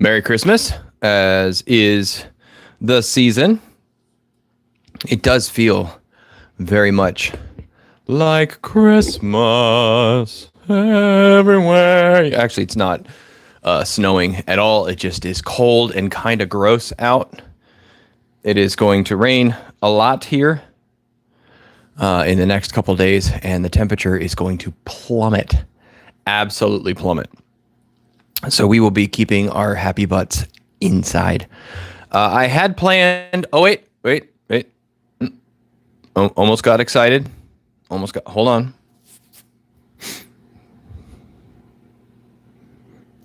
Merry Christmas, as is the season. It does feel very much like Christmas everywhere. Actually, it's not snowing at all. It just is cold and kind of gross out. It is going to rain a lot here in the next couple days, and the temperature is going to plummet. Absolutely plummet. So we will be keeping our happy butts inside. I had planned. Oh, wait. Almost got excited. Hold on.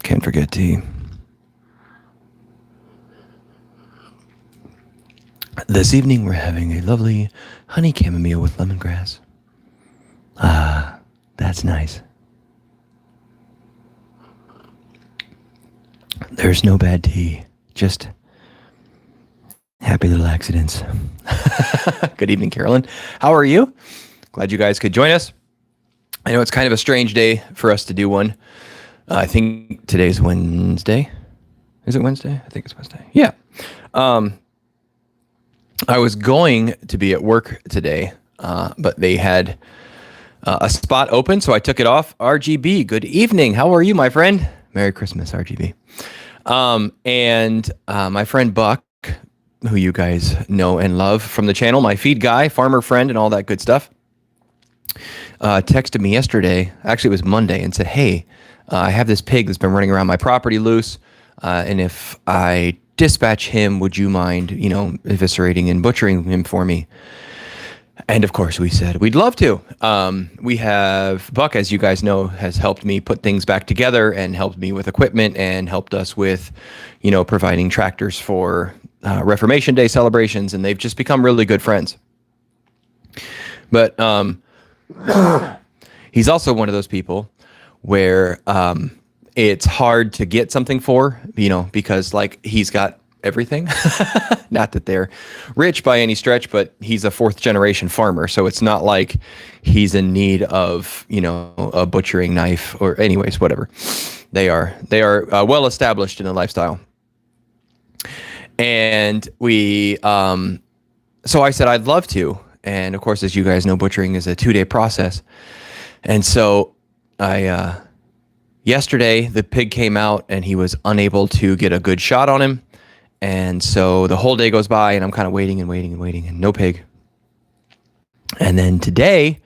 Can't forget tea. This evening we're having a lovely honey chamomile with lemongrass. Ah, that's nice. There's no bad tea, just happy little accidents. Good evening, Carolyn. How are you? Glad you guys could join us. I know it's kind of a strange day for us to do one. I think today's Wednesday. Is it Wednesday? I think it's Wednesday. Yeah. I was going to be at work today, but they had a spot open, so I took it off. RGB, good evening. How are you, my friend? Merry Christmas, RGB. And my friend Buck, who you guys know and love from the channel, my feed guy, farmer friend, and all that good stuff, texted me yesterday, actually it was Monday, and said, hey, I have this pig that's been running around my property loose, and if I dispatch him, would you mind, eviscerating and butchering him for me? And of course we said, we'd love to. We have Buck, as you guys know, has helped me put things back together and helped me with equipment and helped us with, providing tractors for Reformation Day celebrations. And they've just become really good friends. But he's also one of those people where it's hard to get something for, because he's got everything. Not that they're rich by any stretch, but he's a fourth generation farmer. So it's not like he's in need of, a butchering knife or anyways, whatever. They are well established in the lifestyle. And so I said, I'd love to. And of course, as you guys know, butchering is a 2-day process. And so yesterday the pig came out and he was unable to get a good shot on him. And so the whole day goes by and I'm kind of waiting and no pig. And then today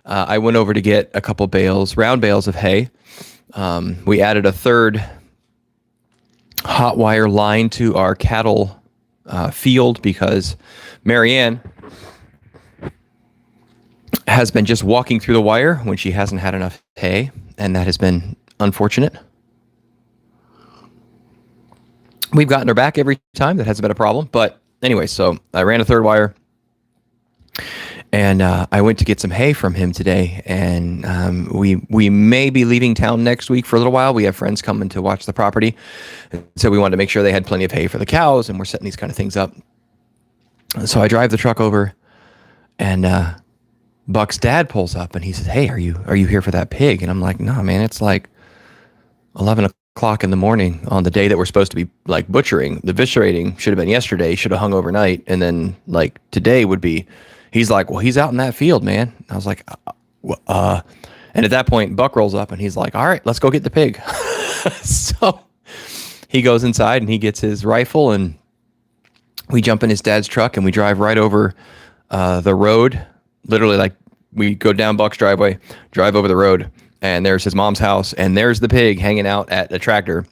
I went over to get a couple round bales of hay. We added a third hot wire line to our cattle field because Marianne has been just walking through the wire when she hasn't had enough hay, and that has been unfortunate. We've gotten her back every time. That hasn't been a problem. But anyway, so I ran a third wire, and I went to get some hay from him today. And we may be leaving town next week for a little while. We have friends coming to watch the property. So we wanted to make sure they had plenty of hay for the cows, and we're setting these kind of things up. So I drive the truck over, and Buck's dad pulls up, and he says, hey, are you here for that pig? And I'm like, no, man, it's like 11 o'clock in the morning on the day that we're supposed to be butchering. The eviscerating should have been yesterday, should have hung overnight. And then today would be, he's like, well, he's out in that field, man. I was like, and at that point Buck rolls up and he's like, all right, let's go get the pig. So he goes inside and he gets his rifle and we jump in his dad's truck and we drive right over the road. Literally, we go down Buck's driveway, drive over the road, and there's his mom's house, and there's the pig hanging out at a tractor.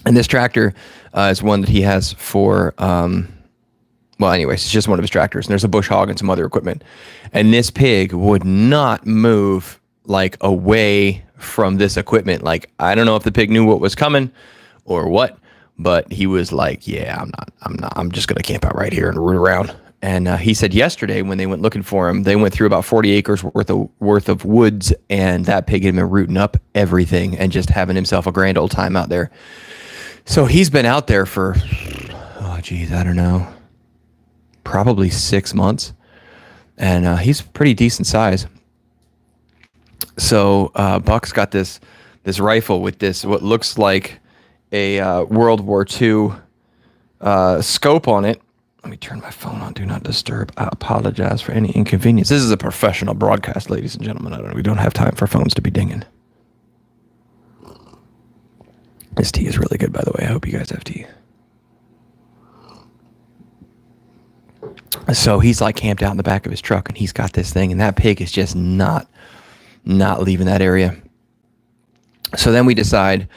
And this tractor is one that he has for, anyways, it's just one of his tractors. And there's a bush hog and some other equipment. And this pig would not move away from this equipment. I don't know if the pig knew what was coming or what, but he was like, yeah, I'm just going to camp out right here and root around. And he said yesterday when they went looking for him, they went through about 40 acres worth of woods, and that pig had been rooting up everything and just having himself a grand old time out there. So he's been out there for, I don't know, probably 6 months. And he's pretty decent size. So Buck's got this rifle with this, what looks like a World War II scope on it. Let me turn my phone on Do Not Disturb. I apologize for any inconvenience. This is a professional broadcast, ladies and gentlemen. We don't have time for phones to be dinging. This tea is really good, by the way. I hope you guys have tea. So he's like camped out in the back of his truck, and he's got this thing, and that pig is just not leaving that area. So then we decide,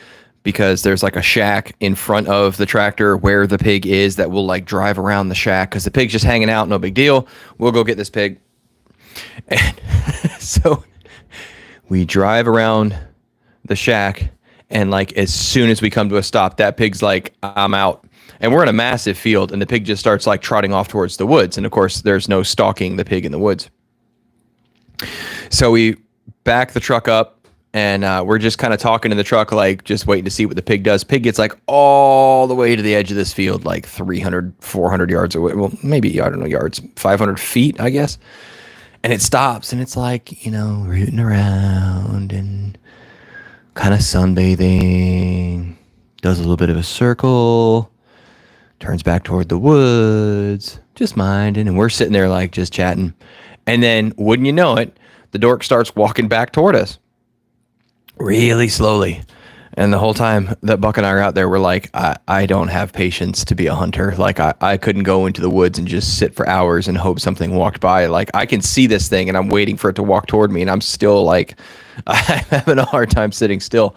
because there's like a shack in front of the tractor where the pig is, that we'll like drive around the shack, because the pig's just hanging out, no big deal. We'll go get this pig. And so we drive around the shack, and like as soon as we come to a stop, that pig's like, I'm out. And we're in a massive field, and the pig just starts like trotting off towards the woods. And of course, there's no stalking the pig in the woods. So we back the truck up, and we're just kind of talking in the truck, like just waiting to see what the pig does. Pig gets like all the way to the edge of this field, like 300, 400 yards away. Well, maybe, I don't know, yards, 500 feet, I guess. And it stops, and it's like, you know, rooting around and kind of sunbathing, does a little bit of a circle, turns back toward the woods, just minding, and we're sitting there like just chatting. And then, wouldn't you know it, the dork starts walking back toward us really slowly. And the whole time that Buck and I are out there, we're like, I don't have patience to be a hunter. Like, I couldn't go into the woods and just sit for hours and hope something walked by. Like, I can see this thing, and I'm waiting for it to walk toward me, and I'm still like, I'm having a hard time sitting still.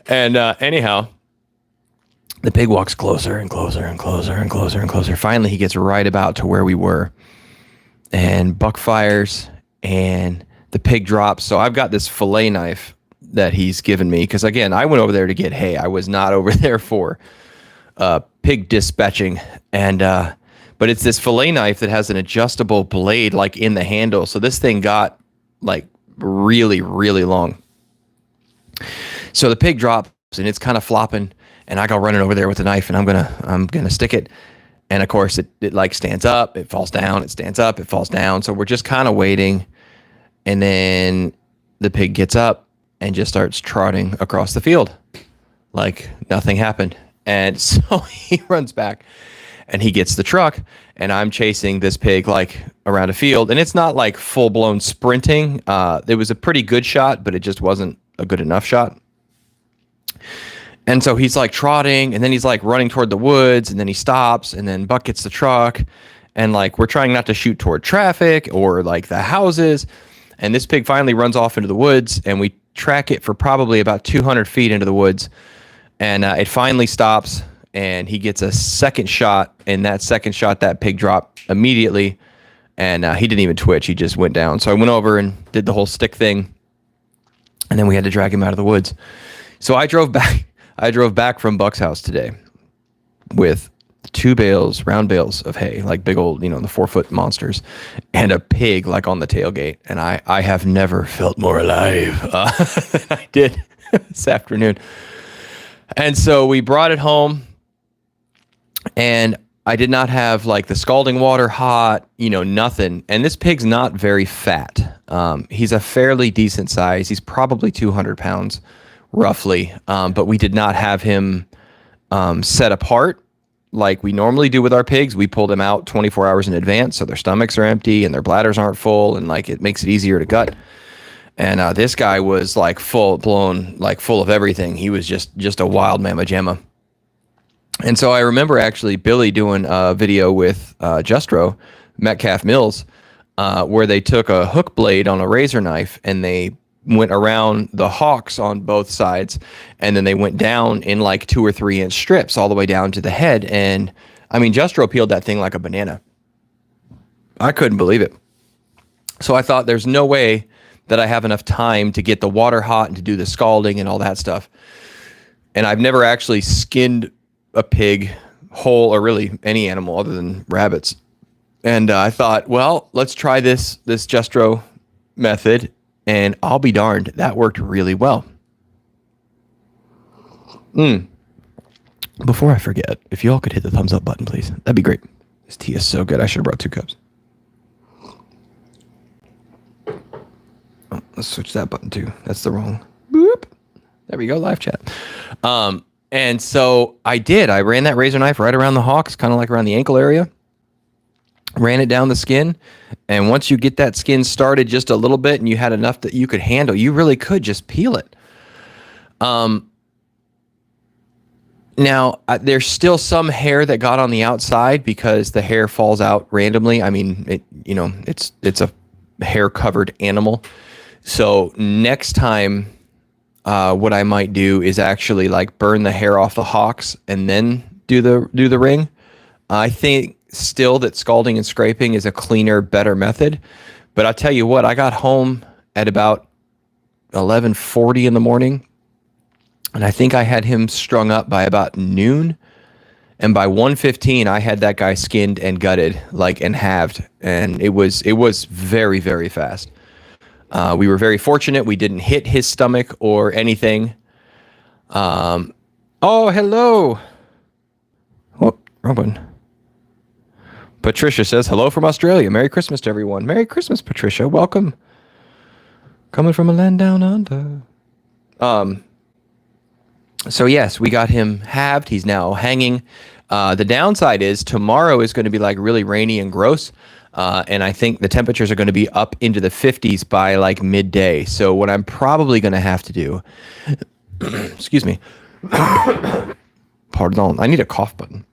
And anyhow, the pig walks closer and closer and closer and closer and closer. Finally, he gets right about to where we were, and Buck fires, and the pig drops. So I've got this fillet knife that he's given me, because again, I went over there to get hay. I was not over there for pig dispatching. And but it's this fillet knife that has an adjustable blade like in the handle. So this thing got like really, really long. So the pig drops, and it's kind of flopping, and I go running over there with the knife, and I'm gonna stick it. And of course it like stands up, it falls down, it stands up, it falls down. So we're just kind of waiting. And then the pig gets up and just starts trotting across the field like nothing happened. And so he runs back, and he gets the truck, and I'm chasing this pig like around a field. And it's not like full blown sprinting. It was a pretty good shot, but it just wasn't a good enough shot. And so he's like trotting, and then he's like running toward the woods, and then he stops, and then Buck gets the truck, and like we're trying not to shoot toward traffic or like the houses. And this pig finally runs off into the woods, and we track it for probably about 200 feet into the woods. And it finally stops, and he gets a second shot. And that second shot, that pig dropped immediately, and he didn't even twitch. He just went down. So I went over and did the whole stick thing, and then we had to drag him out of the woods. So I drove back from Buck's house today with 2 bales, round bales of hay, like big old, the 4-foot monsters, and a pig like on the tailgate. And I have never felt more alive than I did this afternoon. And so we brought it home, and I did not have like the scalding water hot, nothing. And this pig's not very fat. He's a fairly decent size. He's probably 200 pounds roughly. But we did not have him set apart like we normally do with our pigs. We pulled them out 24 hours in advance, so their stomachs are empty and their bladders aren't full, and like it makes it easier to gut. And this guy was like full blown, like full of everything. He was just a wild mamma jamma. And so I remember actually Billy doing a video with Justro, Metcalf Mills, where they took a hook blade on a razor knife, and they went around the hocks on both sides, and then they went down in like 2 or 3 inch strips all the way down to the head. And I mean, Justro peeled that thing like a banana. I couldn't believe it. So I thought, there's no way that I have enough time to get the water hot and to do the scalding and all that stuff. And I've never actually skinned a pig whole, or really any animal other than rabbits. And I thought, well, let's try this Justro method. And I'll be darned, that worked really well. Before I forget, if you all could hit the thumbs up button, please. That'd be great. This tea is so good. I should have brought 2 cups. Oh, let's switch that button too. That's the wrong. Boop. There we go. Live chat. And so I did. I ran that razor knife right around the hocks, kind of like around the ankle area. Ran it down the skin. And once you get that skin started just a little bit and you had enough that you could handle, you really could just peel it. Now, there's still some hair that got on the outside because the hair falls out randomly. I mean, it's a hair covered animal. So next time, what I might do is actually like burn the hair off the hocks and then do the ring. I think still that scalding and scraping is a cleaner, better method. But I'll tell you what, I got home at about 11:40 in the morning. And I think I had him strung up by about noon. And by 1:15, I had that guy skinned and gutted, like, and halved. And it was very, very fast. We were very fortunate. We didn't hit his stomach or anything. Oh, hello. Oh, wrong one. Patricia says, hello from Australia. Merry Christmas to everyone. Merry Christmas, Patricia. Welcome. Coming from a land down under. So yes, we got him halved. He's now hanging. The downside is tomorrow is going to be like really rainy and gross. And I think the temperatures are going to be up into the 50s by like midday. So what I'm probably going to have to do, excuse me, pardon, I need a cough button.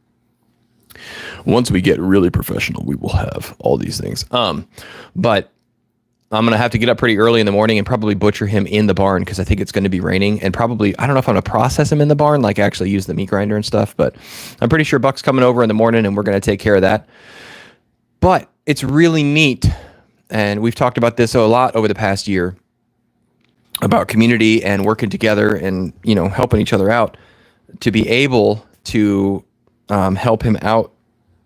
Once we get really professional, we will have all these things. But I'm going to have to get up pretty early in the morning and probably butcher him in the barn because I think it's going to be raining. And probably, I don't know if I'm going to process him in the barn, like actually use the meat grinder and stuff. But I'm pretty sure Buck's coming over in the morning and we're going to take care of that. But it's really neat. And we've talked about this a lot over the past year about community and working together and, helping each other out to be able to help him out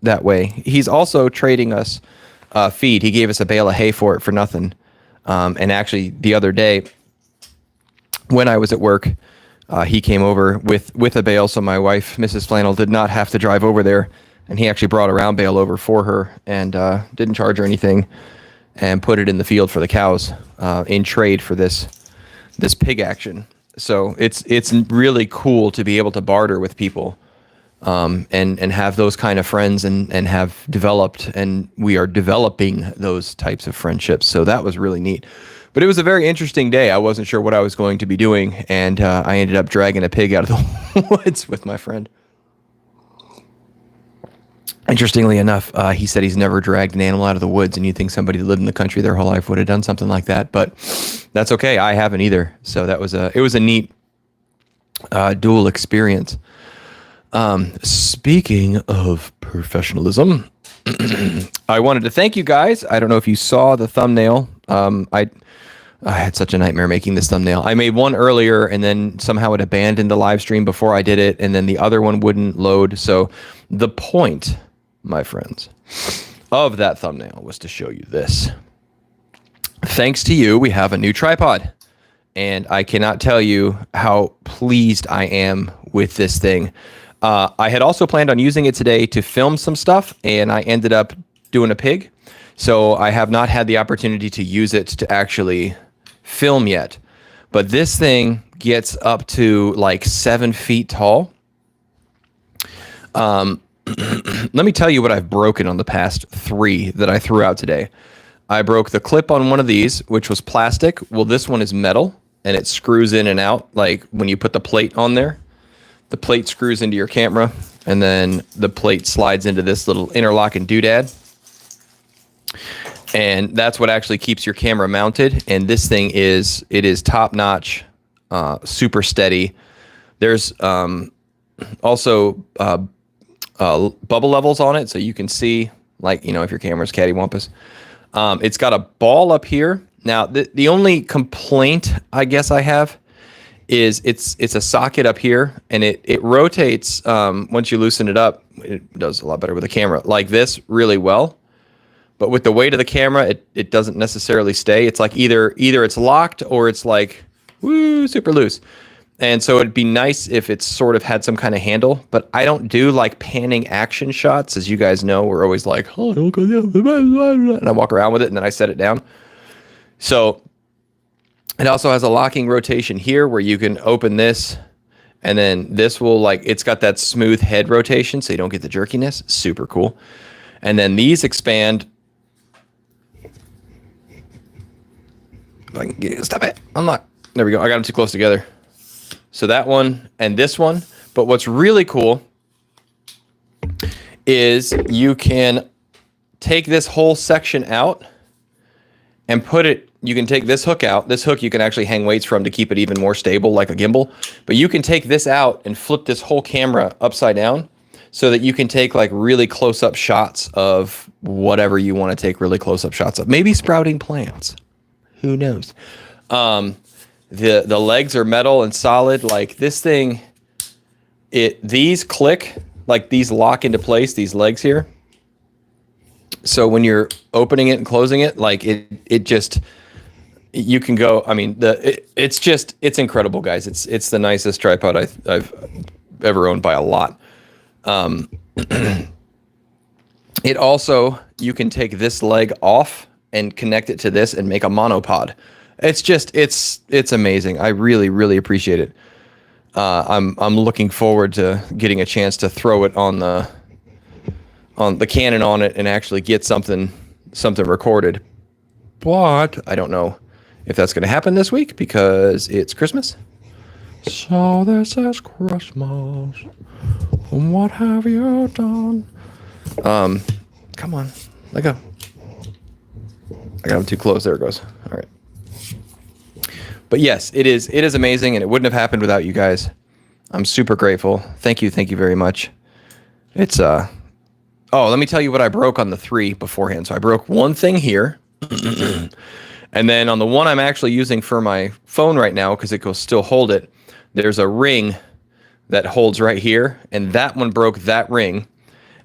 that way. He's also trading us feed. He gave us a bale of hay for it for nothing. And actually the other day when I was at work, he came over with a bale. So my wife, Mrs. Flannel, did not have to drive over there. And he actually brought a round bale over for her and didn't charge her anything and put it in the field for the cows in trade for this pig action. So it's really cool to be able to barter with people. And have those kind of friends and have developed, and we are developing those types of friendships. So that was really neat. But it was a very interesting day. I wasn't sure what I was going to be doing, and I ended up dragging a pig out of the woods with my friend. Interestingly enough, he said he's never dragged an animal out of the woods, and you'd think somebody that lived in the country their whole life would have done something like that. But that's okay. I haven't either. So it was a neat dual experience. Speaking of professionalism, I wanted to thank you guys. I don't know if you saw the thumbnail. I had such a nightmare making this thumbnail. I made one earlier and then somehow it abandoned the live stream before I did it. And then the other one wouldn't load. So the point, my friends, of that thumbnail was to show you this. Thanks to you, we have a new tripod. And I cannot tell you how pleased I am with this thing. I had also planned on using it today to film some stuff, and I ended up doing a pig. So I have not had the opportunity to use it to actually film yet. But this thing gets up to like 7 feet tall. Let me tell you what I've broken on the past 3 that I threw out today. I broke the clip on one of these, which was plastic. Well, this one is metal, and it screws in and out, like when you put the plate on there. The plate screws into your camera, and then the plate slides into this little interlocking doodad. And that's what actually keeps your camera mounted. And this thing is top notch, super steady. There's also bubble levels on it, so you can see, like, if your camera's cattywampus. It's got a ball up here. Now, the only complaint I guess I have is it's a socket up here, and it rotates once you loosen it up. It does a lot better with a camera like this really well, but with the weight of the camera, it doesn't necessarily stay. It's like either it's locked or it's like super loose. And so it'd be nice if it's sort of had some kind of handle, but I don't do like panning action shots. As you guys know, we're always like, oh, and I walk around with it and then I set it down. So it also has a locking rotation here where you can open this And then this will like, it's got that smooth head rotation so you don't get the jerkiness. Super cool. And then these expand. If I can get, stop it. Unlock. There we go. I got them too close together. So that one and this one. But what's really cool is you can take this whole section out and put it, you can take this hook out. This hook you can actually hang weights from to keep it even more stable like a gimbal. But you can take this out and flip this whole camera upside down so that you can take like really close-up shots of whatever you want to take really close-up shots of. Maybe sprouting plants. Who knows? The legs are metal and solid. Like this thing, these click, like these lock into place, these legs here. So when you're opening it and closing it, like it just, you can go, I mean, it's incredible, guys. It's the nicest tripod I've ever owned by a lot. It also, you can take this leg off and connect it to this and make a monopod. It's just, it's amazing. I really, really appreciate it. I'm looking forward to getting a chance to throw it on the Canon on it and actually get something recorded. But I don't know if that's going to happen this week because it's Christmas. So this is Christmas. What have you done? Come on, let go. I got him too close. There it goes. All right. But yes, it is amazing, and it wouldn't have happened without you guys. I'm super grateful. Thank you very much. It's oh, let me tell you what I broke on the 3 beforehand. So I broke one thing here, and then on the one I'm actually using for my phone right now because it will still hold it. There's a ring that holds right here, and that one broke that ring.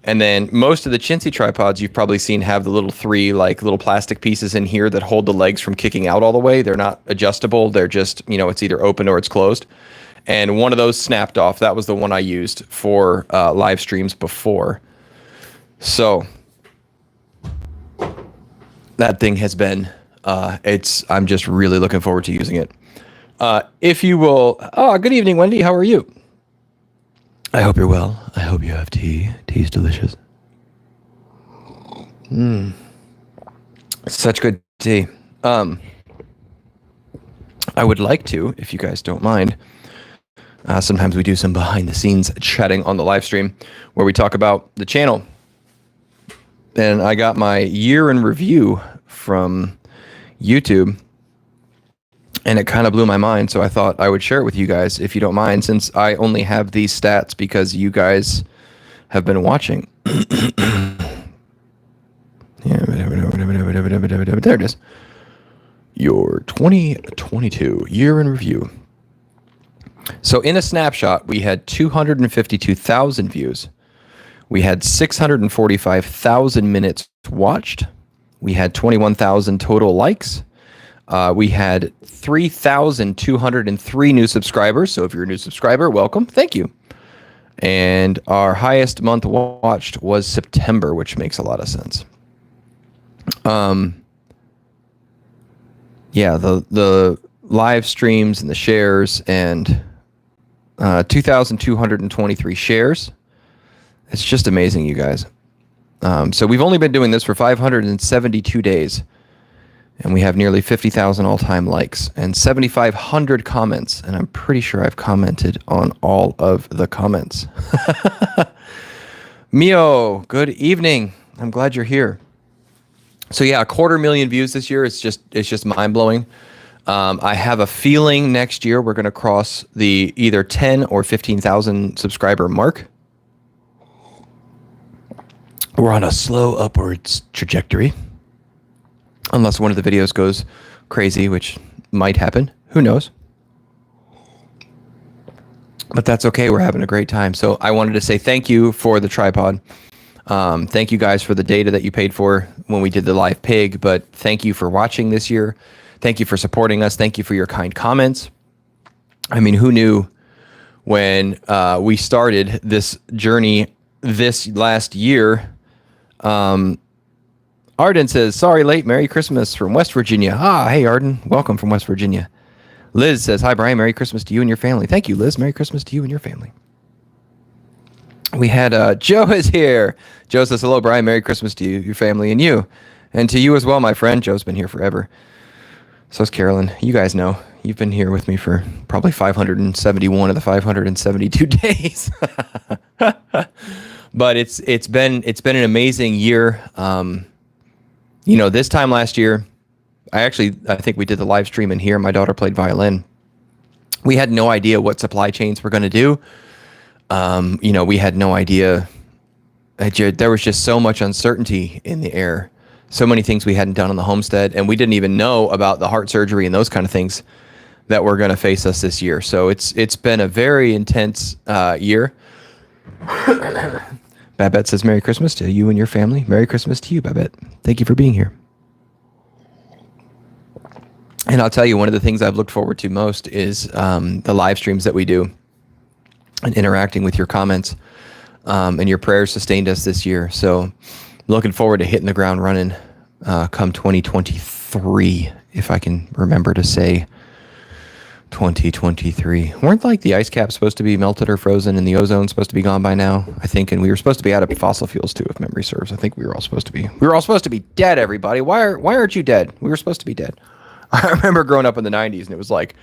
And then most of the chintzy tripods you've probably seen have the little 3 like little plastic pieces in here that hold the legs from kicking out all the way. They're not adjustable. They're just, it's either open or it's closed. And one of those snapped off. That was the one I used for live streams before. So that thing has been, I'm just really looking forward to using it. If you will, good evening, Wendy. How are you? I hope you're well. I hope you have tea. Tea's delicious. Such good tea. I would like to, if you guys don't mind, sometimes we do some behind the scenes chatting on the live stream where we talk about the channel. And I got my year in review from YouTube. And it kind of blew my mind, so I thought I would share it with you guys, if you don't mind, since I only have these stats because you guys have been watching. Yeah, there it is. Your 2022 year in review. So in a snapshot, we had 252,000 views. We had 645,000 minutes watched. We had 21,000 total likes. We had 3,203 new subscribers. So if you're a new subscriber, welcome. Thank you. And our highest month watched was September, which makes a lot of sense. Yeah, the live streams and the shares and 2,223 shares. It's just amazing, you guys. So we've only been doing this for 572 days. And we have nearly 50,000 all-time likes and 7,500 comments. And I'm pretty sure I've commented on all of the comments. Mio, good evening. I'm glad you're here. So yeah, 250,000 views this year. It's just mind-blowing. I have a feeling next year we're going to cross the either 10 or 15,000 subscriber mark. We're on a slow upwards trajectory. Unless one of the videos goes crazy, which might happen. Who knows? But that's okay. We're having a great time. So I wanted to say thank you for the tripod. Thank you guys for the data that you paid for when we did the live pig. But thank you for watching this year. Thank you for supporting us. Thank you for your kind comments. I mean, who knew when we started this journey this last year? Arden says, sorry late, Merry Christmas from West Virginia. Hey Arden, welcome from West Virginia. Liz says, hi, Brian. Merry Christmas to you and your family. Thank you, Liz. Merry Christmas to you and your family. We had Joe is here. Joe says, hello, Brian. Merry Christmas to you, your family, and you. And to you as well, my friend. Joe's been here forever. So is Carolyn. You guys know. You've been here with me for probably 571 of the 572 days. But it's been an amazing year. This time last year, I think we did the live stream in here. My daughter played violin. We had no idea what supply chains were going to do. We had no idea. There was just so much uncertainty in the air. So many things we hadn't done on the homestead, and we didn't even know about the heart surgery and those kind of things that were going to face us this year. So it's been a very intense year. Babette says, Merry Christmas to you and your family. Merry Christmas to you, Babette. Thank you for being here. And I'll tell you, one of the things I've looked forward to most is the live streams that we do and interacting with your comments. And your prayers sustained us this year. So looking forward to hitting the ground running come 2023, if I can remember to say 2023. Weren't like the ice caps supposed to be melted or frozen and the ozone supposed to be gone by now, I think, and we were supposed to be out of fossil fuels too, if memory serves. I think we were all supposed to be dead, everybody. Why aren't you dead? We were supposed to be dead. I remember growing up in the 90s and it was like,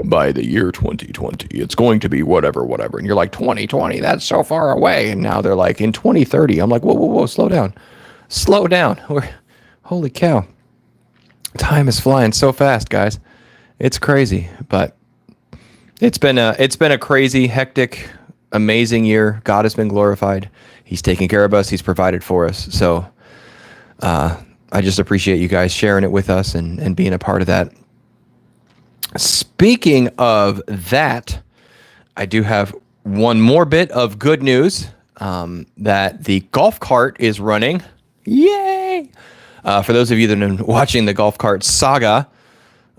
by the year 2020, it's going to be whatever. And you're like, 2020, that's so far away. And now they're like, in 2030. I'm like, whoa, slow down. Holy cow. Time is flying so fast, guys. It's crazy, but it's been a crazy, hectic, amazing year. God has been glorified. He's taken care of us. He's provided for us. So I just appreciate you guys sharing it with us and being a part of that. Speaking of that, I do have one more bit of good news that the golf cart is running. Yay! For those of you that have been watching the golf cart saga,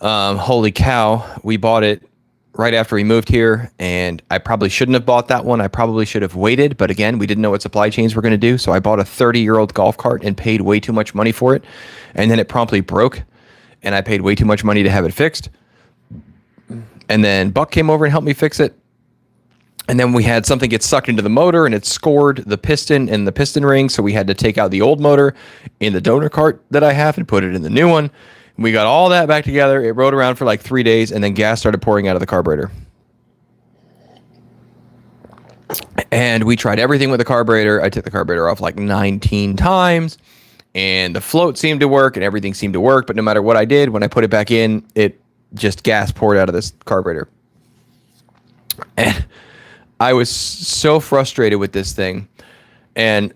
holy cow, we bought it right after we moved here, and I probably shouldn't have bought that one. I probably should have waited, but again, we didn't know what supply chains were going to do, so I bought a 30-year-old golf cart and paid way too much money for it, and then it promptly broke, and I paid way too much money to have it fixed. And then Buck came over and helped me fix it. And then we had something get sucked into the motor and it scored the piston and the piston ring. So we had to take out the old motor in the donor cart that I have and put it in the new one. We got all that back together. It rode around for like 3 days and then gas started pouring out of the carburetor. And we tried everything with the carburetor. I took the carburetor off like 19 times and the float seemed to work and everything seemed to work. But no matter what I did, when I put it back in, it just gas poured out of this carburetor. And I was so frustrated with this thing. And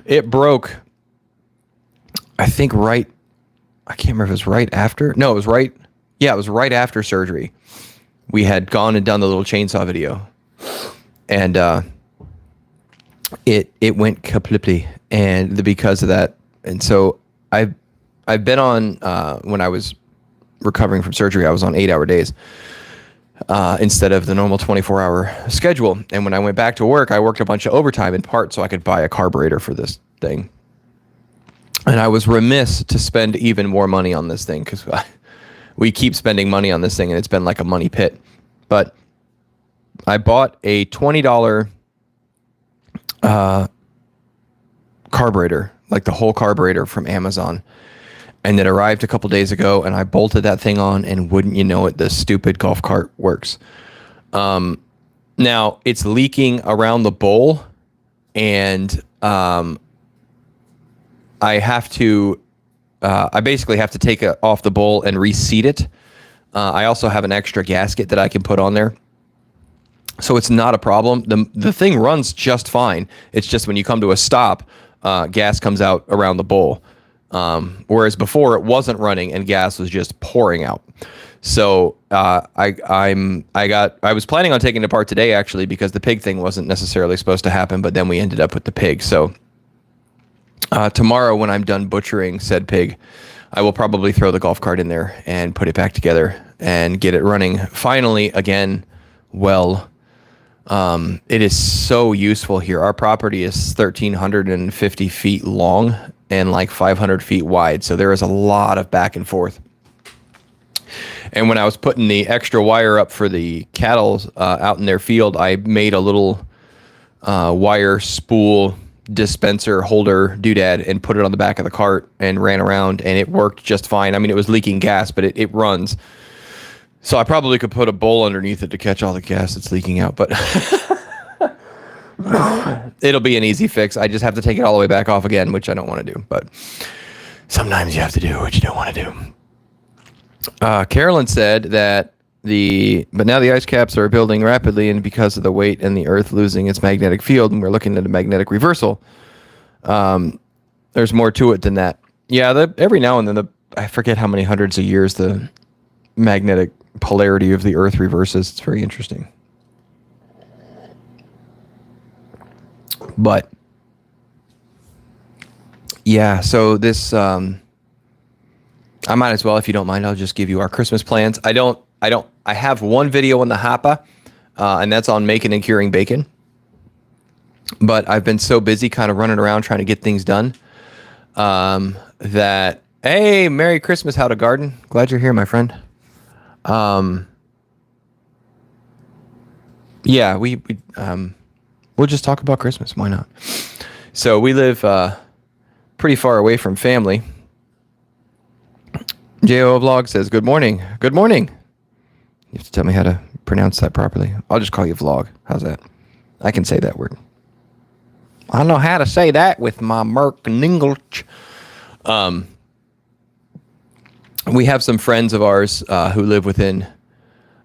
it broke, I think I can't remember if it was right after. No, it was right. Yeah, it was right after surgery. We had gone and done the little chainsaw video. And it went completely. And because of that. And so I've been on, when I was recovering from surgery, I was on 8-hour days instead of the normal 24-hour schedule. And when I went back to work, I worked a bunch of overtime in part so I could buy a carburetor for this thing. And I was remiss to spend even more money on this thing because we keep spending money on this thing and it's been like a money pit. But I bought a $20 carburetor, like the whole carburetor from Amazon. And it arrived a couple days ago, and I bolted that thing on, and wouldn't you know it, the stupid golf cart works. Now, it's leaking around the bowl, and I basically have to take it off the bowl and reseat it. I also have an extra gasket that I can put on there. So it's not a problem. The thing runs just fine. It's just when you come to a stop, gas comes out around the bowl. Whereas before it wasn't running and gas was just pouring out. So I was planning on taking it apart today actually because the pig thing wasn't necessarily supposed to happen, but then we ended up with the pig. So tomorrow when I'm done butchering said pig, I will probably throw the golf cart in there and put it back together and get it running finally again. Well, it is so useful here. Our property is 1,350 feet long and like 500 feet wide. So there is a lot of back and forth. And when I was putting the extra wire up for the cattle out in their field, I made a little wire spool dispenser holder doodad and put it on the back of the cart and ran around, and it worked just fine. I mean, it was leaking gas, but it runs. So I probably could put a bowl underneath it to catch all the gas that's leaking out, but it'll be an easy fix. I just have to take it all the way back off again, which I don't want to do, but sometimes you have to do what you don't want to do. Carolyn said that but now the ice caps are building rapidly, and because of the weight and the Earth losing its magnetic field, and we're looking at a magnetic reversal, there's more to it than that. Yeah, every now and then, I forget how many hundreds of years the magnetic polarity of the Earth reverses. It's very interesting. But yeah, so this, I might as well, if you don't mind, I'll just give you our Christmas plans. I have one video on the Hapa, and that's on making and curing bacon. But I've been so busy kind of running around trying to get things done, that, hey, Merry Christmas, How to Garden. Glad you're here, my friend. Yeah, we'll just talk about Christmas. Why not? So we live pretty far away from family. JO Vlog says, good morning. Good morning. You have to tell me how to pronounce that properly. I'll just call you Vlog. How's that? I can say that word. I know how to say that with my Merc English. We have some friends of ours who live within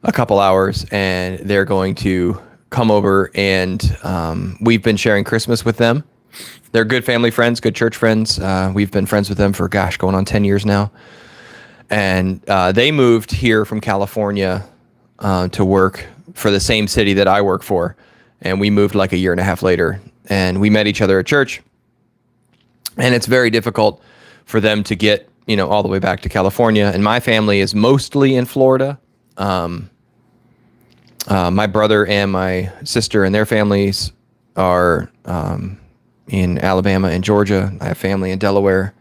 a couple hours, and they're going to come over, and we've been sharing Christmas with them. They're good family friends, good church friends. We've been friends with them for, going on 10 years now. And they moved here from California to work for the same city that I work for. And we moved like a year and a half later. And we met each other at church. And it's very difficult for them to get, all the way back to California. And my family is mostly in Florida. My brother and my sister and their families are in Alabama and Georgia. I have family in Delaware.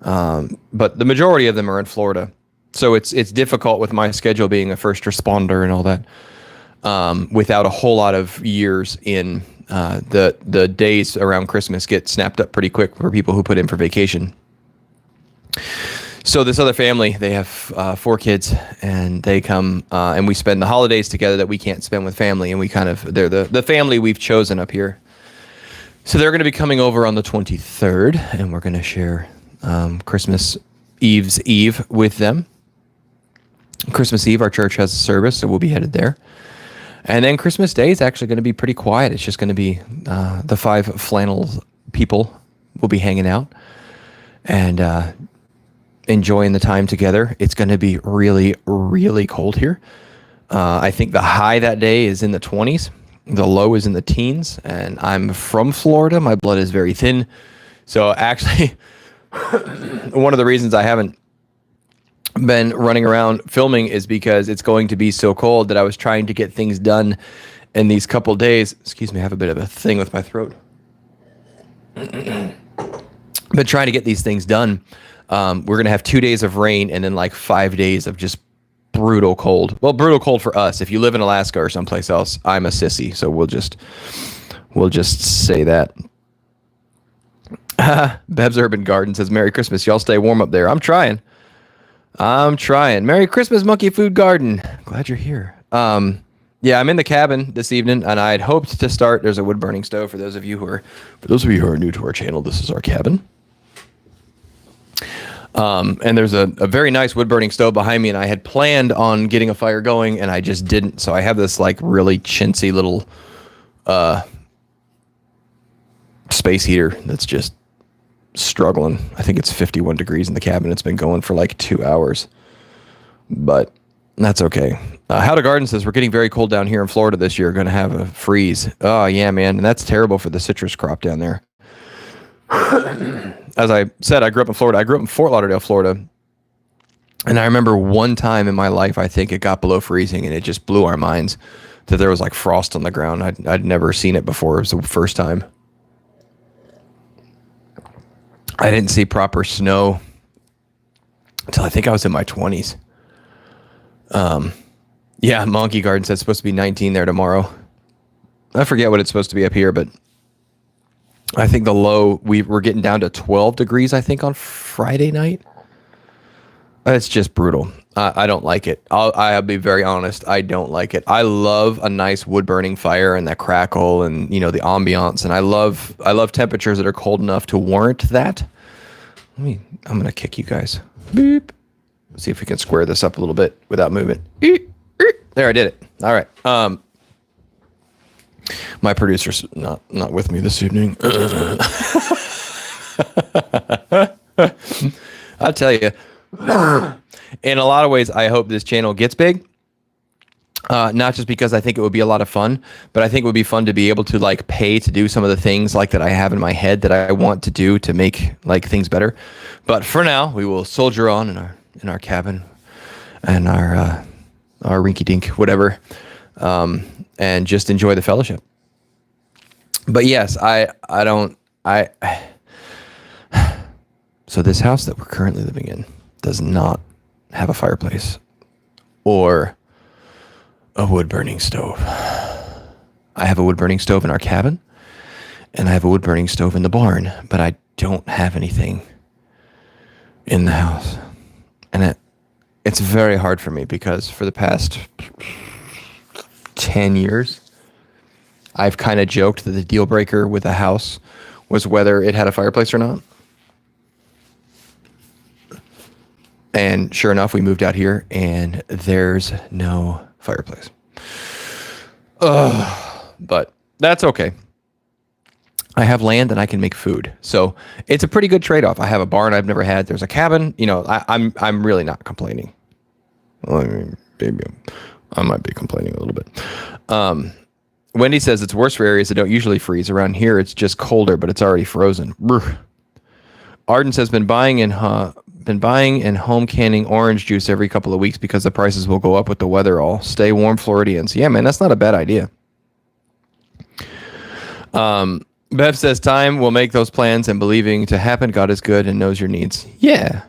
But the majority of them are in Florida. So it's difficult with my schedule being a first responder and all that, without a whole lot of years in. The days around Christmas get snapped up pretty quick for people who put in for vacation. So this other family, they have 4 kids, and they come and we spend the holidays together that we can't spend with family, and they're the family we've chosen up here. So they're going to be coming over on the 23rd, and we're going to share Christmas Eve's Eve with them. Christmas Eve, our church has a service, so we'll be headed there. And then Christmas Day is actually going to be pretty quiet. It's just going to be the 5 flannel people will be hanging out and enjoying the time together. It's going to be really, really cold here. I think the high that day is in the 20s. The low is in the teens. And I'm from Florida. My blood is very thin. So actually, one of the reasons I haven't been running around filming is because it's going to be so cold that I was trying to get things done in these couple days. Excuse me, I have a bit of a thing with my throat. But trying to get these things done, we're going to have 2 days of rain and then like 5 days of just brutal cold. Well, brutal cold for us. If you live in Alaska or someplace else, I'm a sissy. So we'll just say that. Bev's Urban Garden says, Merry Christmas. Y'all stay warm up there. I'm trying. Merry Christmas, Monkey Food Garden. Glad you're here. Yeah, I'm in the cabin this evening, and I had hoped to start. There's a wood burning stove for those of you who are new to our channel. This is our cabin. And there's a very nice wood burning stove behind me, and I had planned on getting a fire going, and I just didn't. So I have this like really chintzy little space heater that's just struggling. I think it's 51 degrees in the cabin. It's been going for like 2 hours, but that's okay. How to Garden says, we're getting very cold down here in Florida this year. Going to have a freeze. Oh yeah, man. And that's terrible for the citrus crop down there. As I said, I grew up in Florida. I grew up in Fort Lauderdale, Florida. And I remember one time in my life, I think it got below freezing, and it just blew our minds that there was like frost on the ground. I'd never seen it before. It was the first time. I didn't see proper snow until I think I was in my 20s. Yeah, Monkey Garden says it's supposed to be 19 there tomorrow. I forget what it's supposed to be up here, but I think the low, we're getting down to 12 degrees, I think, on Friday night. It's just brutal. I don't like it. I'll be very honest. I don't like it. I love a nice wood burning fire and that crackle and, you know, the ambiance. And I love temperatures that are cold enough to warrant that. I'm going to kick you guys. Beep. Let's see if we can square this up a little bit without moving. There, I did it. All right. My producer's not with me this evening. I'll tell you, in a lot of ways, I hope this channel gets big. Not just because I think it would be a lot of fun, but I think it would be fun to be able to like pay to do some of the things like that I have in my head that I want to do to make like things better. But for now, we will soldier on in our cabin and our rinky dink, whatever. And just enjoy the fellowship. But yes, so this house that we're currently living in does not have a fireplace or a wood burning stove. I have a wood burning stove in our cabin and I have a wood burning stove in the barn, but I don't have anything in the house. And it's very hard for me because for the past 10 years, I've kind of joked that the deal breaker with a house was whether it had a fireplace or not. And sure enough, we moved out here and there's no fireplace. But that's okay. I have land and I can make food. So it's a pretty good trade-off. I have a barn I've never had. There's a cabin. You know, I'm really not complaining. Well, I mean, maybe I might be complaining a little bit. Wendy says it's worse for areas that don't usually freeze. Around here, it's just colder, but it's already frozen. Brr. Arden says been buying and home canning orange juice every couple of weeks because the prices will go up with the weather. All stay warm, Floridians. Yeah, man, that's not a bad idea. Bev says time will make those plans and believing to happen. God is good and knows your needs. Yeah.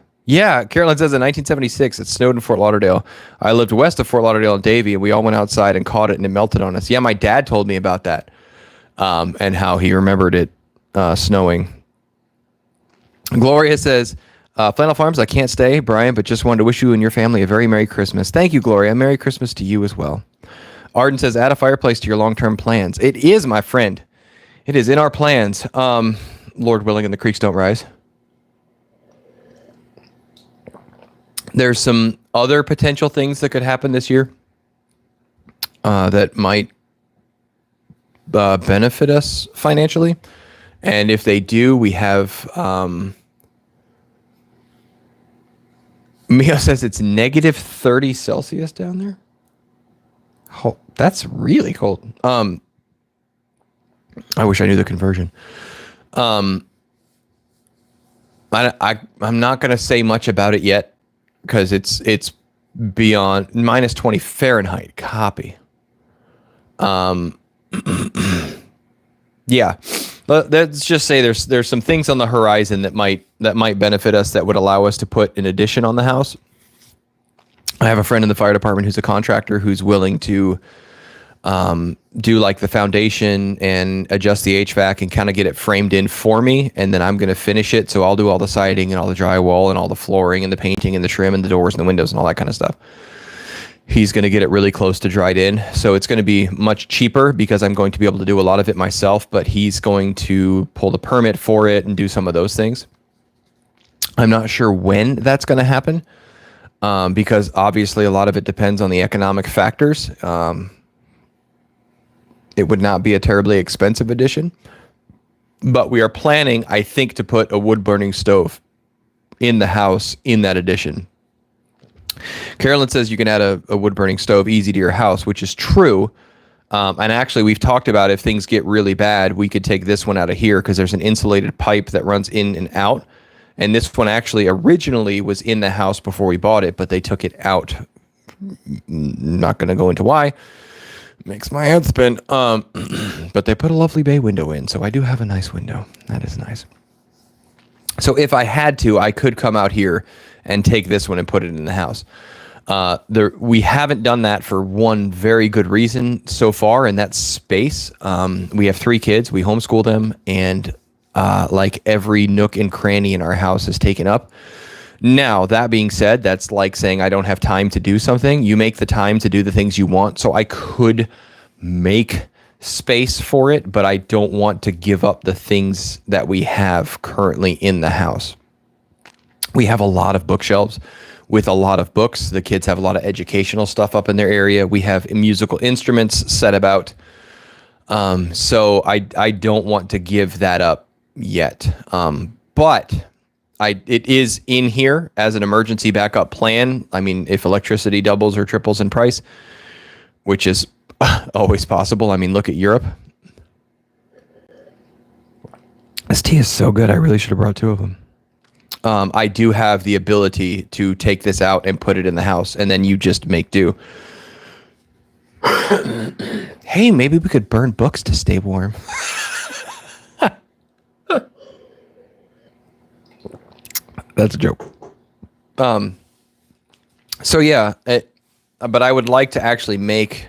Carolyn says in 1976 it snowed in Fort Lauderdale. I lived west of Fort Lauderdale in Davie, and we all went outside and caught it, and it melted on us. Yeah, my dad told me about that, and how he remembered it snowing. Gloria says, Flannel Farms, I can't stay, Brian, but just wanted to wish you and your family a very Merry Christmas. Thank you, Gloria. Merry Christmas to you as well. Arden says, add a fireplace to your long-term plans. It is, my friend. It is in our plans. Lord willing, and the creeks don't rise. There's some other potential things that could happen this year that might benefit us financially. And if they do, we have... Mio says it's negative 30 Celsius down there. Oh, that's really cold. I wish I knew the conversion. I'm not going to say much about it yet because it's beyond minus 20 Fahrenheit. Copy. Yeah. Let's just say there's some things on the horizon that might benefit us, that would allow us to put an addition on the house. I have a friend in the fire department who's a contractor who's willing to do like the foundation and adjust the HVAC and kind of get it framed in for me, and then I'm going to finish it. So I'll do all the siding and all the drywall and all the flooring and the painting and the trim and the doors and the windows and all that kind of stuff. He's going to get it really close to dried in. So it's going to be much cheaper because I'm going to be able to do a lot of it myself, but he's going to pull the permit for it and do some of those things. I'm not sure when that's going to happen because obviously a lot of it depends on the economic factors. It would not be a terribly expensive addition, but we are planning, I think, to put a wood burning stove in the house in that addition. Carolyn says you can add a wood burning stove easy to your house, which is true. And actually, we've talked about if things get really bad, we could take this one out of here because there's an insulated pipe that runs in and out. And this one actually originally was in the house before we bought it, but they took it out. Not going to go into why. Makes my head spin. But they put a lovely bay window in, so I do have a nice window. That is nice. So if I had to, I could come out here and take this one and put it in the house. We haven't done that for one very good reason so far, and that's space. We have 3 kids. We homeschool them, and like every nook and cranny in our house is taken up. Now, that being said, that's like saying I don't have time to do something. You make the time to do the things you want. So I could make space for it, but I don't want to give up the things that we have currently in the house. We have a lot of bookshelves with a lot of books. The kids have a lot of educational stuff up in their area. We have musical instruments set about. So I don't want to give that up yet. But it is in here as an emergency backup plan. I mean, if electricity doubles or triples in price, which is always possible. I mean, look at Europe. This tea is so good. I really should have brought 2 of them. I do have the ability to take this out and put it in the house, and then you just make do. Hey, maybe we could burn books to stay warm. That's a joke. So yeah, but I would like to actually make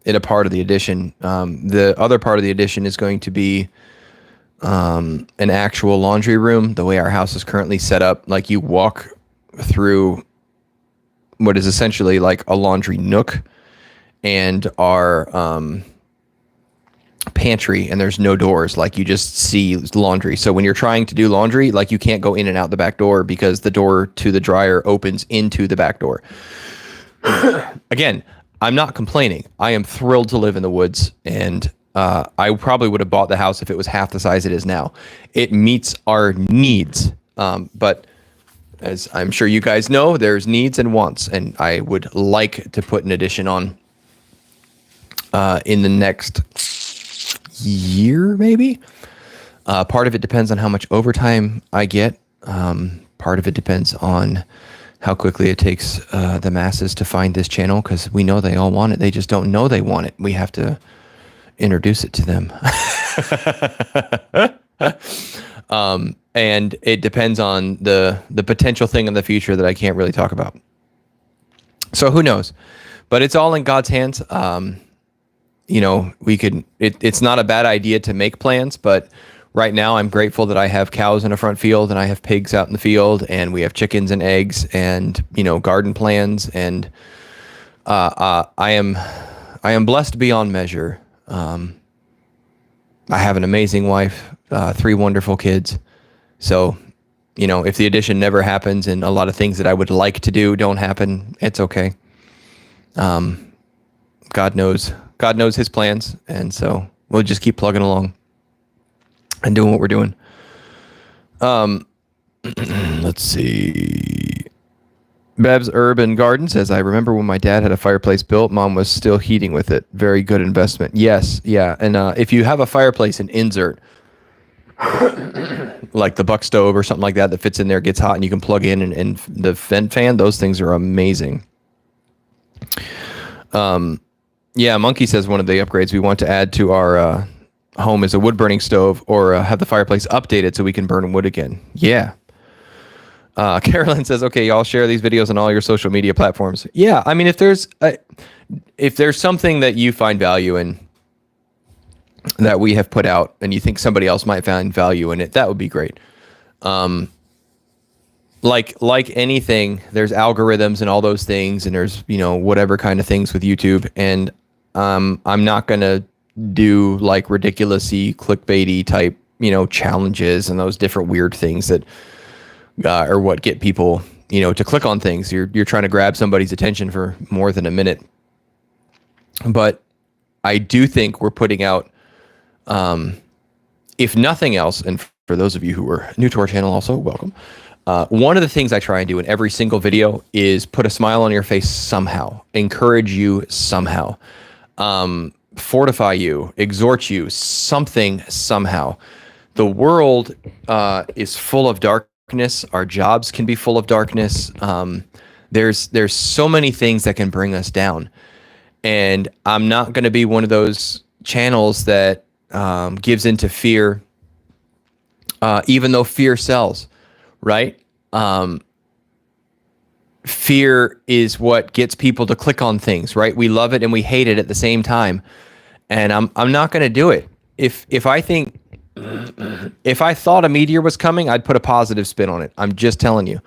it a part of the addition. The other part of the addition is going to be an actual laundry room. The way our house is currently set up, like you walk through what is essentially like a laundry nook and our pantry, and there's no doors. Like you just see laundry. So when you're trying to do laundry, like you can't go in and out the back door because the door to the dryer opens into the back door. Again, I'm not complaining. I am thrilled to live in the woods, and I probably would have bought the house if it was half the size it is now. It meets our needs. But as I'm sure you guys know, there's needs and wants, and I would like to put an addition on in the next year, maybe. Part of it depends on how much overtime I get. Part of it depends on how quickly it takes the masses to find this channel, because we know they all want it. They just don't know they want it. We have to introduce it to them. And it depends on the potential thing in the future that I can't really talk about. So who knows? But it's all in God's hands. You know, we could, it's not a bad idea to make plans, but right now I'm grateful that I have cows in a front field, and I have pigs out in the field, and we have chickens and eggs, and, you know, garden plans. And I am blessed beyond measure. I have an amazing wife, 3 wonderful kids. So, you know, if the addition never happens and a lot of things that I would like to do don't happen, it's okay. God knows his plans. And so we'll just keep plugging along and doing what we're doing. Let's see. Bev's Urban Garden says, I remember when my dad had a fireplace built, Mom was still heating with it. Very good investment. Yes. Yeah. And if you have a fireplace and insert, like the buck stove or something like that fits in there, gets hot, and you can plug in and the vent fan, those things are amazing. Yeah, Monkey says one of the upgrades we want to add to our home is a wood burning stove, or have the fireplace updated so we can burn wood again. Yeah. Carolyn says, okay, y'all share these videos on all your social media platforms. Yeah, I mean, if there's something that you find value in that we have put out, and you think somebody else might find value in it, that would be great. Like anything, there's algorithms and all those things, and there's, you know, whatever kind of things with YouTube. And I'm not gonna do like ridiculously clickbaity type, you know, challenges and those different weird things that are what get people, you know, to click on things. You're trying to grab somebody's attention for more than a minute. But I do think we're putting out, if nothing else, and for those of you who are new to our channel, also welcome. One of the things I try and do in every single video is put a smile on your face somehow, encourage you somehow, fortify you, exhort you, something somehow. The world is full of darkness. Our jobs can be full of darkness. There's so many things that can bring us down. And I'm not going to be one of those channels that gives into fear, even though fear sells, right? fear is what gets people to click on things, right? We love it and we hate it at the same time. And I'm not going to do it. If I thought a meteor was coming, I'd put a positive spin on it. I'm just telling you.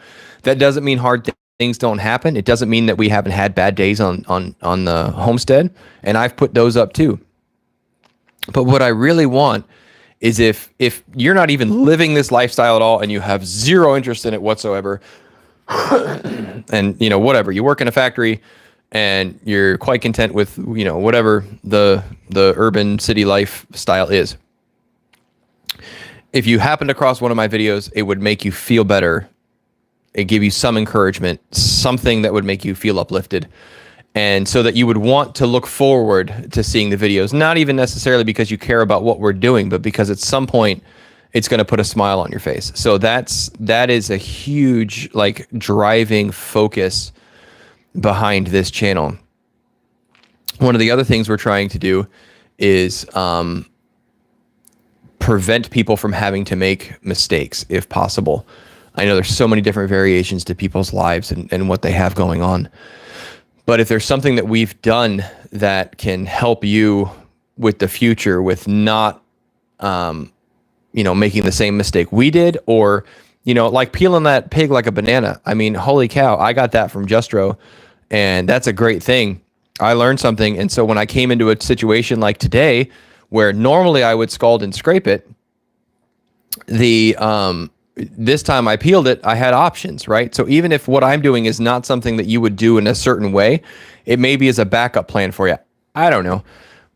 That doesn't mean hard things don't happen. It doesn't mean that we haven't had bad days on the homestead, and I've put those up too. But what I really want is if you're not even living this lifestyle at all and you have zero interest in it whatsoever, and whatever, you work in a factory and you're quite content with whatever the urban city lifestyle is. If you happened across one of my videos, it would make you feel better. It give you some encouragement, something that would make you feel uplifted. And so that you would want to look forward to seeing the videos, not even necessarily because you care about what we're doing, but because at some point it's going to put a smile on your face. So that is a huge driving focus behind this channel. One of the other things we're trying to do is prevent people from having to make mistakes if possible. I know there's so many different variations to people's lives and what they have going on. But if there's something that we've done that can help you with the future with not, making the same mistake we did, or, like peeling that pig like a banana. I mean, holy cow, I got that from Justro, and that's a great thing. I learned something. And so when I came into a situation like today, where normally I would scald and scrape it, this time I peeled it, I had options, right? So even if what I'm doing is not something that you would do in a certain way, it maybe is a backup plan for you. I don't know.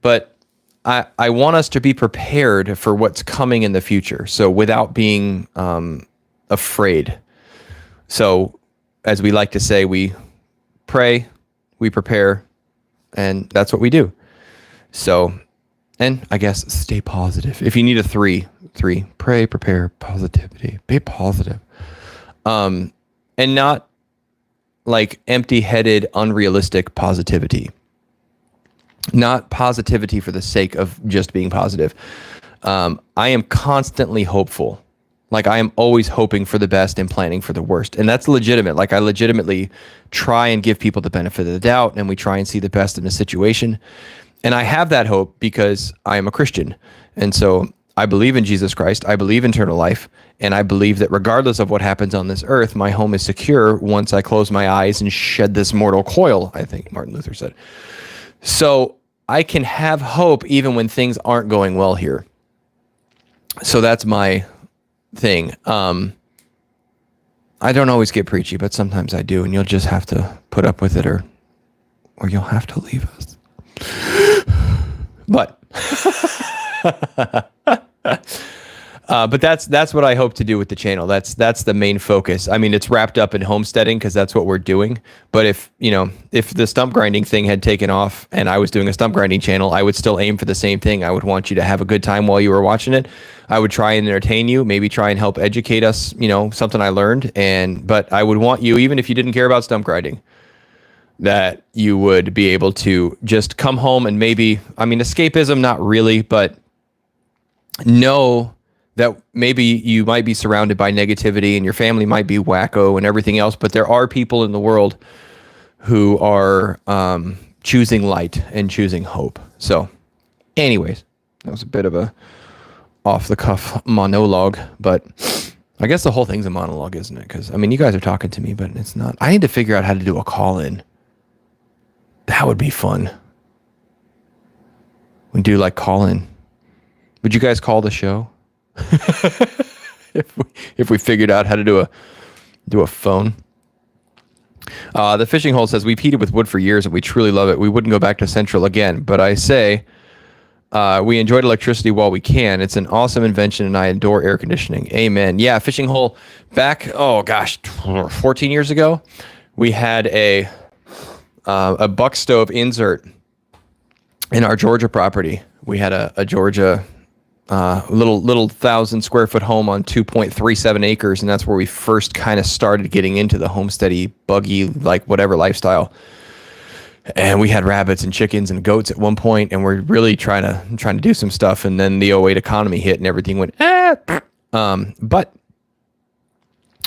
But I want us to be prepared for what's coming in the future. So without being afraid. So as we like to say, we pray, we prepare, and that's what we do. So, and I guess stay positive. If you need a three, pray, prepare, positivity, be positive. And not empty-headed, unrealistic positivity. Not positivity for the sake of just being positive. I am constantly hopeful. I am always hoping for the best and planning for the worst. And that's legitimate. I legitimately try and give people the benefit of the doubt, and we try and see the best in a situation. And I have that hope because I am a Christian. And so I believe in Jesus Christ. I believe in eternal life. And I believe that regardless of what happens on this earth, my home is secure once I close my eyes and shed this mortal coil, I think Martin Luther said. So I can have hope even when things aren't going well here. So that's my thing. I don't always get preachy, but sometimes I do. And you'll just have to put up with it or you'll have to leave us. But but that's what I hope to do with the channel. That's the main focus. I mean, it's wrapped up in homesteading because that's what we're doing. But if the stump grinding thing had taken off and I was doing a stump grinding channel, I would still aim for the same thing. I would want you to have a good time while you were watching it. I would try and entertain you, maybe try and help educate us, something I learned. But I would want you, even if you didn't care about stump grinding, that you would be able to just come home and maybe, escapism, not really, but know that maybe you might be surrounded by negativity and your family might be wacko and everything else, but there are people in the world who are choosing light and choosing hope. So anyways, that was a bit of a off-the-cuff monologue, but I guess the whole thing's a monologue, isn't it? Because, you guys are talking to me, but it's not. I need to figure out how to do a call-in. That would be fun. We do call in. Would you guys call the show? if we figured out how to do a phone. The fishing hole says, we've heated with wood for years and we truly love it. We wouldn't go back to Central again, but I say we enjoyed electricity while we can. It's an awesome invention and I adore air conditioning. Amen. Yeah, fishing hole back, 14 years ago, we had a buck stove insert in our Georgia property. We had a Georgia little 1,000 square foot home on 2.37 acres, and that's where we first kind of started getting into the homesteady, buggy, whatever lifestyle. And we had rabbits and chickens and goats at one point, and we're really trying to do some stuff. And then the '08 economy hit, and everything went. But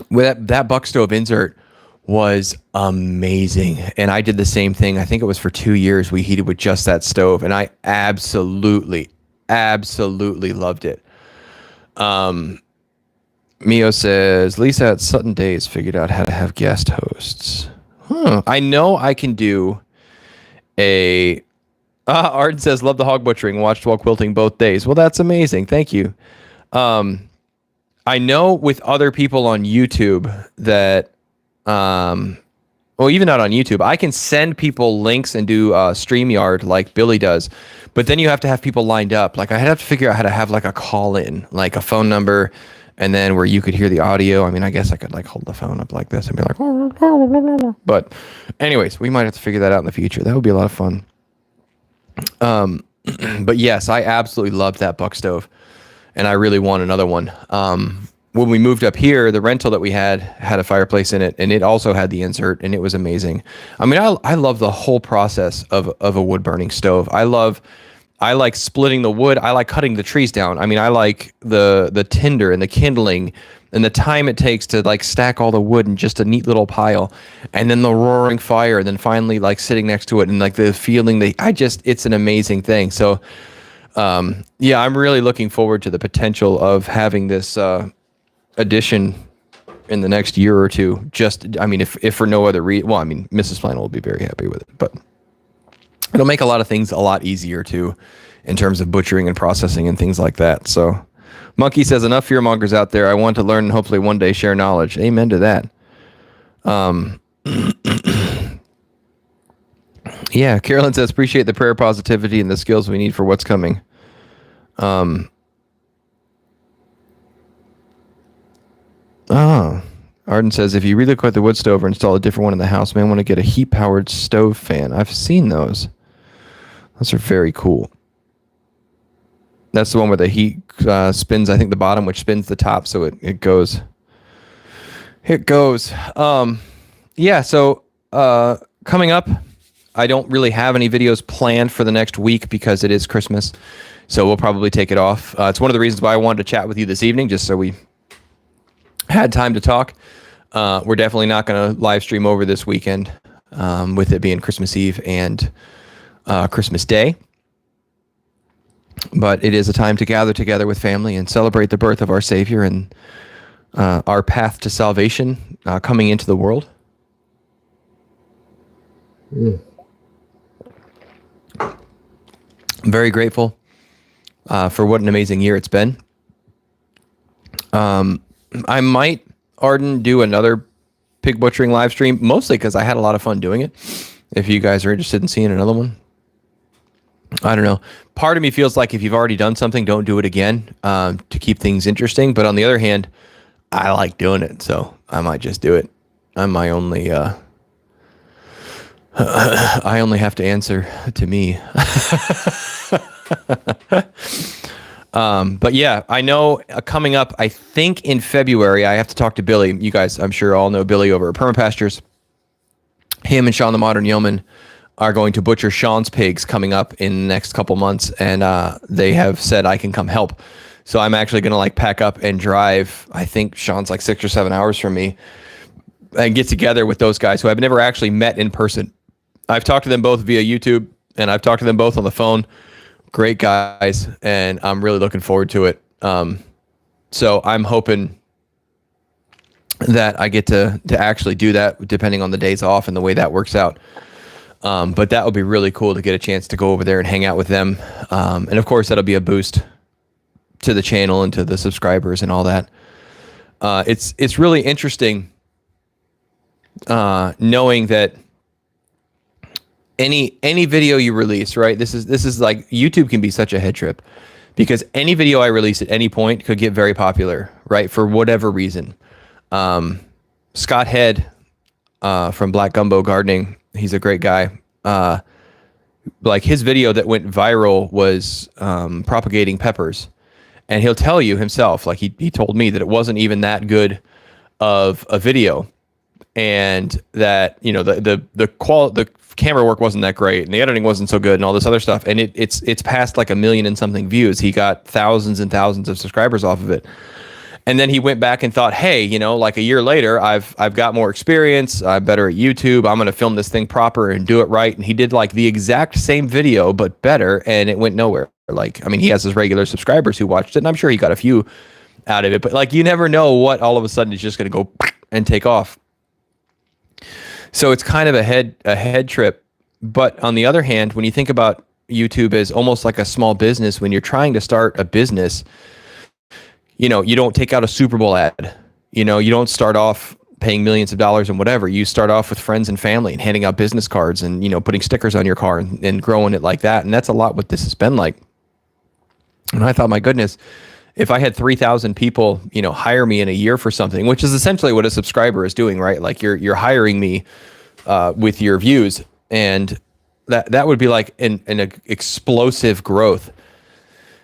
with that buck stove insert was amazing. And I did the same thing. I think it was for 2 years we heated with just that stove, and I absolutely, absolutely loved it. Mio says Lisa at Sutton Days figured out how to have guest hosts. I know I can do a. Arden says love the hog butchering. Watched while quilting both days. Well, that's amazing. Thank you. I know with other people on YouTube that, well, even not on YouTube, I can send people links and do StreamYard like Billy does, but then you have to have people lined up. Like I have to figure out how to have like a call in, like a phone number, and then where you could hear the audio. I mean, I guess I could like hold the phone up like this and be like, but anyways, we might have to figure that out in the future. That would be a lot of fun. But yes, I absolutely loved that buck stove, and I really want another one. When we moved up here, the rental that we had a fireplace in it, and it also had the insert, and it was amazing. I mean, I love the whole process of a wood burning stove. I like splitting the wood. I like cutting the trees down. I mean, I like the tinder and the kindling and the time it takes to like stack all the wood in just a neat little pile, and then the roaring fire, and then finally like sitting next to it and like the feeling it's an amazing thing. So, yeah, I'm really looking forward to the potential of having this, addition in the next year or two. Just, I mean, if for no other reason, well, I mean, Mrs. Flannel will be very happy with it, but it'll make a lot of things a lot easier too, in terms of butchering and processing and things like that. So Monkey says, enough fearmongers out there. I want to learn and hopefully one day share knowledge. Amen to that. Yeah, Carolyn says, appreciate the prayer positivity and the skills we need for what's coming. Arden says, if you relocate the wood stove or install a different one in the house, may want to get a heat-powered stove fan. I've seen those. Those are very cool. That's the one where the heat spins, I think, the bottom, which spins the top, so it goes. It goes. Yeah, so coming up, I don't really have any videos planned for the next week because it is Christmas, so we'll probably take it off. It's one of the reasons why I wanted to chat with you this evening, just so we had time to talk. We're definitely not going to live stream over this weekend, with it being Christmas Eve and Christmas Day. But it is a time to gather together with family and celebrate the birth of our Savior and our path to salvation coming into the world. I'm very grateful for what an amazing year it's been. I might, Arden, do another pig butchering live stream, mostly because I had a lot of fun doing it. If you guys are interested in seeing another one, I don't know. Part of me feels like if you've already done something, don't do it again, to keep things interesting. But on the other hand, I like doing it, so I might just do it. I'm my only, I only have to answer to me. But yeah, I know coming up, I think in February, I have to talk to Billy. You guys, I'm sure all know Billy over at Permapastures. Him and Sean the Modern Yeoman are going to butcher Sean's pigs coming up in the next couple months, and they have said I can come help. So I'm actually going to like pack up and drive. I think Sean's like 6 or 7 hours from me, and get together with those guys who I've never actually met in person. I've talked to them both via YouTube, and I've talked to them both on the phone. Great guys, and I'm really looking forward to it. So I'm hoping that I get to actually do that, depending on the days off and the way that works out. But that would be really cool to get a chance to go over there and hang out with them. And of course, that'll be a boost to the channel and to the subscribers and all that. It's really interesting knowing that any video you release, right? This is like, YouTube can be such a head trip, because any video I release at any point could get very popular, right? For whatever reason. Scott Head from Black Gumbo Gardening, he's a great guy. Like his video that went viral was propagating peppers, and he'll tell you himself, like he told me that it wasn't even that good of a video, and that, you know, the camera work wasn't that great, and the editing wasn't so good, and all this other stuff, and it's past like 1 million and something views. He got thousands and thousands of subscribers off of it. And then he went back and thought, hey, like a year later, I've got more experience. I'm better at YouTube. I'm going to film this thing proper and do it right. And he did like the exact same video, but better. And it went nowhere. Like, I mean, he has his regular subscribers who watched it, and I'm sure he got a few out of it. But like, you never know what all of a sudden is just going to go and take off. So it's kind of a head trip. But on the other hand, when you think about YouTube as almost like a small business, when you're trying to start a business, you don't take out a Super Bowl ad. You don't start off paying millions of dollars and whatever. You start off with friends and family and handing out business cards and, putting stickers on your car and growing it like that. And that's a lot what this has been like. And I thought, my goodness, if I had 3,000 people, hire me in a year for something, which is essentially what a subscriber is doing, right? Like you're hiring me with your views, and that would be like an explosive growth.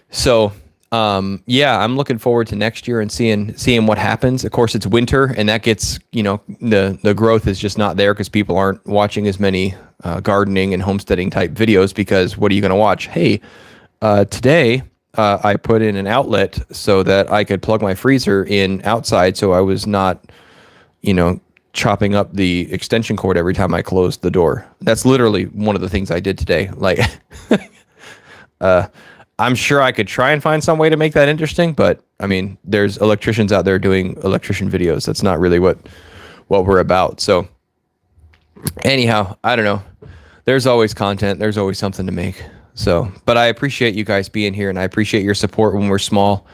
So I'm looking forward to next year and seeing what happens. Of course, it's winter, and that gets, the growth is just not there because people aren't watching as many gardening and homesteading type videos, because what are you going to watch? Hey, today I put in an outlet so that I could plug my freezer in outside, so I was not, chopping up the extension cord every time I closed the door. That's literally one of the things I did today. Like, I'm sure I could try and find some way to make that interesting, but I mean, there's electricians out there doing electrician videos. That's not really what we're about. So anyhow, I don't know. There's always content. There's always something to make. So, but I appreciate you guys being here, and I appreciate your support when we're small.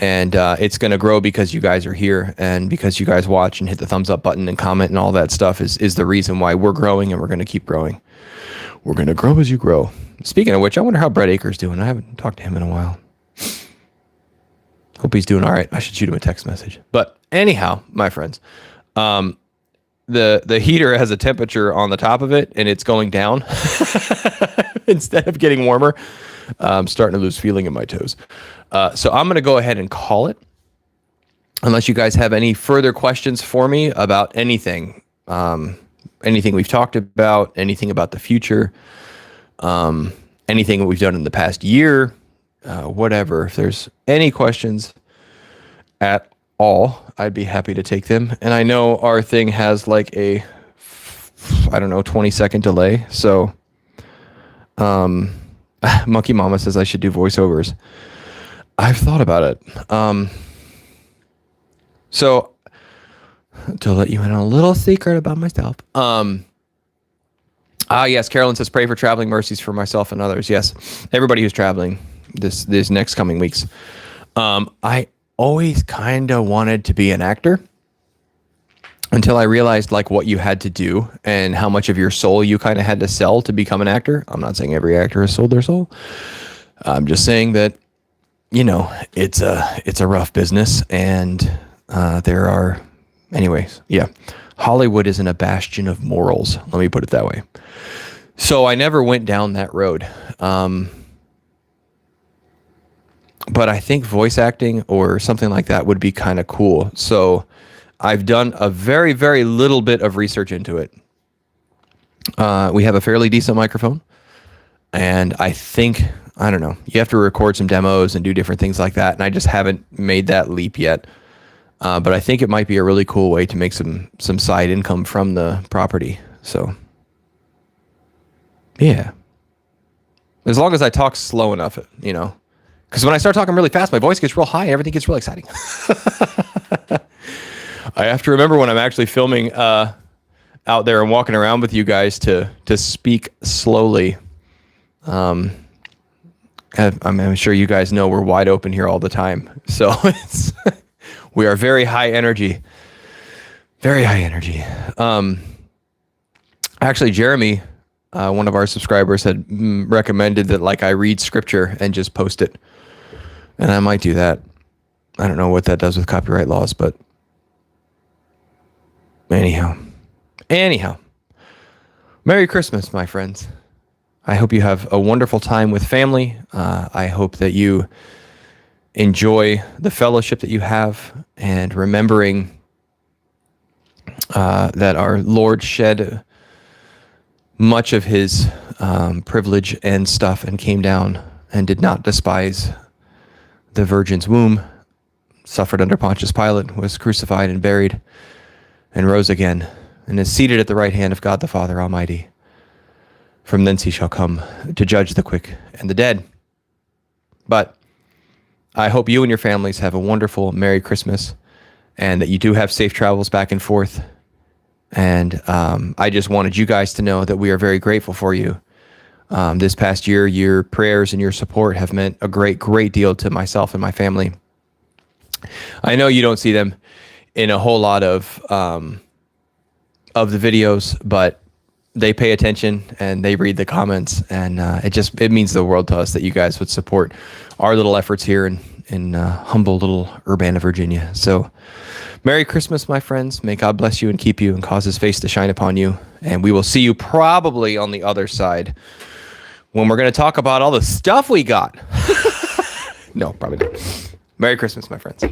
And it's going to grow because you guys are here, and because you guys watch and hit the thumbs up button and comment and all that stuff is the reason why we're growing, and we're going to keep growing. We're going to grow as you grow. Speaking of which, I wonder how Brett Akers doing. I haven't talked to him in a while. Hope he's doing all right. I should shoot him a text message. But anyhow, my friends, the heater has a temperature on the top of it, and it's going down instead of getting warmer. I'm starting to lose feeling in my toes. So I'm going to go ahead and call it, unless you guys have any further questions for me about anything, anything we've talked about, anything about the future, anything that we've done in the past year, whatever. If there's any questions at all, I'd be happy to take them. And I know our thing has like a, 20-second delay. So, Monkey Mama says I should do voiceovers. I've thought about it. So to let you in on a little secret about myself. Yes, Carolyn says pray for traveling mercies for myself and others. Yes, everybody who's traveling this next coming weeks. I always kind of wanted to be an actor until I realized like what you had to do and how much of your soul you kind of had to sell to become an actor. I'm not saying every actor has sold their soul. I'm just saying that, it's a rough business, and there are, anyways, yeah. Hollywood isn't a bastion of morals. Let me put it that way. So I never went down that road. But I think voice acting or something like that would be kind of cool. So I've done a very, very little bit of research into it. We have a fairly decent microphone, and I think, I don't know, you have to record some demos and do different things like that. And I just haven't made that leap yet. But I think it might be a really cool way to make some side income from the property. So yeah, as long as I talk slow enough, because when I start talking really fast, my voice gets real high and everything gets real exciting. I have to remember when I'm actually filming out there and walking around with you guys to speak slowly. I'm sure you guys know we're wide open here all the time. So we are very high energy. Very high energy. Actually, Jeremy, one of our subscribers, had recommended that like I read scripture and just post it. And I might do that. I don't know what that does with copyright laws, but anyhow. Merry Christmas, my friends. I hope you have a wonderful time with family. I hope that you enjoy the fellowship that you have, and remembering that our Lord shed much of his privilege and stuff and came down and did not despise the virgin's womb suffered under Pontius Pilate, was crucified and buried, and rose again, and is seated at the right hand of God the Father Almighty. From thence he shall come to judge the quick and the dead. But I hope you and your families have a wonderful Merry Christmas, and that you do have safe travels back and forth. And I just wanted you guys to know that we are very grateful for you. This past year, your prayers and your support have meant a great deal to myself and my family. I know you don't see them in a whole lot of the videos, but they pay attention and they read the comments, and it means the world to us that you guys would support our little efforts here in humble little Urbana, Virginia. So Merry Christmas, my friends. May God bless you and keep you and cause his face to shine upon you. And we will see you probably on the other side when we're going to talk about all the stuff we got. No, probably not. Merry Christmas, my friends.